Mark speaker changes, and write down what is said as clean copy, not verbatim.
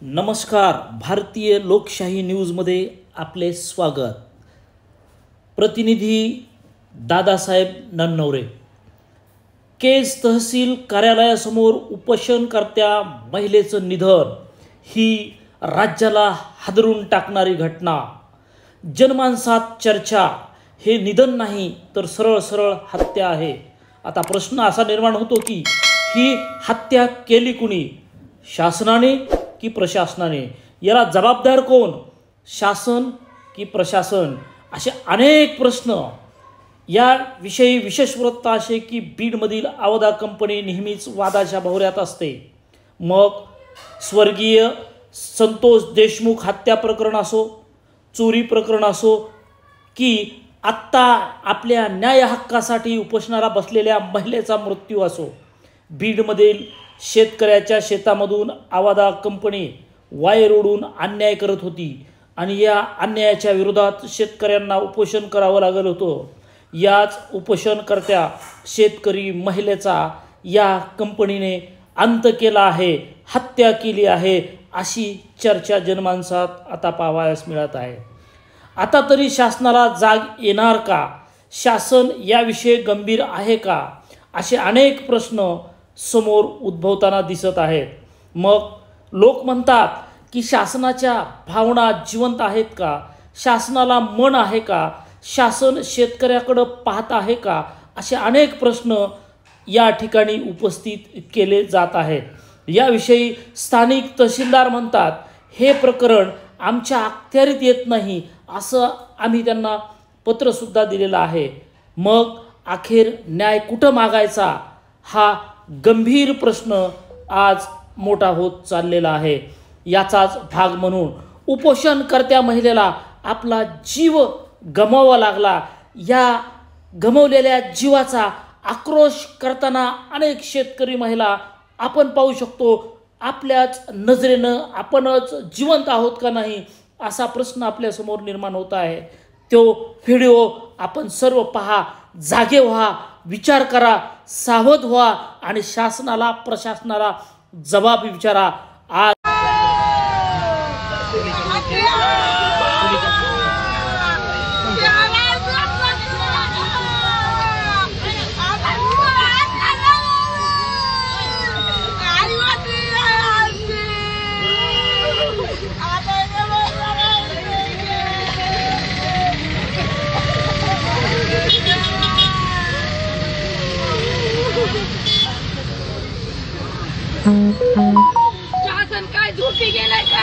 Speaker 1: नमस्कार. भारतीय लोकशाही न्यूजमध्ये आपले स्वागत. प्रतिनिधी दादासाहेब नन्नवरे. केज तहसील कार्यालयासमोर उपोषणकर्त्या महिलेचं निधन ही राज्याला हादरून टाकणारी घटना. जनमानसात चर्चा. हे निधन नाही तर सरळ सरळ हत्या आहे. आता प्रश्न असा निर्माण होतो की ही हत्या केली कुणी? शासनाने की प्रशासनाने? याला जबाबदार कोण? शासन की प्रशासन? असे अनेक प्रश्न. याविषयी विशेष वृत्त असे की बीडमधील आवदा कंपनी नेहमीच वादाच्या भोवऱ्यात असते. मग स्वर्गीय संतोष देशमुख हत्या प्रकरण असो, चोरी प्रकरण असो, की आत्ता आपल्या न्याय हक्कासाठी उपोषणाला बसलेल्या महिलेचा मृत्यू असो. बीडमधील शेतकऱ्याच्या शेतामधून आवदा कंपनी वायर ओढून अन्याय करत होती आणि या अन्यायाच्या विरोधात शेतकऱ्यांना उपोषण करावं लागलं होतं. याच उपोषणकर्त्या शेतकरी महिलेचा या कंपनीने अंत केला आहे, हत्या केली आहे, अशी चर्चा जनमानसात आता पाहावयास मिळत आहे. आता तरी शासनाला जाग येणार का? शासन याविषयी गंभीर आहे का? असे अनेक प्रश्न समोर उद्भवताना दिसत आहेत. मग लोक म्हणतात की शासनाच्या भावना जिवंत आहेत का? शासनाला मन आहे का? शासन शेतकऱ्याकडं पाहत आहे का? असे अनेक प्रश्न या ठिकाणी उपस्थित केले जात आहेत. याविषयी स्थानिक तहसीलदार म्हणतात हे प्रकरण आमच्या अखत्यारीत येत नाही, असं आम्ही त्यांना पत्रसुद्धा दिलेलं आहे. मग अखेर न्याय कुठं मागायचा? हा गंभीर प्रश्न आज मोठा होत चाललेला आहे. याचाच भाग म्हणून उपोषणकर्त्या महिलेला आपला जीव गमवावा लागला. या गमवलेल्या जीवाचा आक्रोश करताना अनेक शेतकरी महिला आपण पाहू शकतो. आपल्याच नजरेनं आपणच जिवंत आहोत का नाही असा प्रश्न आपल्यासमोर निर्माण होत आहे. तो व्हिडिओ आपण सर्व पहा, जागे व्हा, विचार करा, सावध व्हा आणि शासनाला प्रशासनाला जबाब विचारा. आज
Speaker 2: शासन काय झोपी गेलाय का?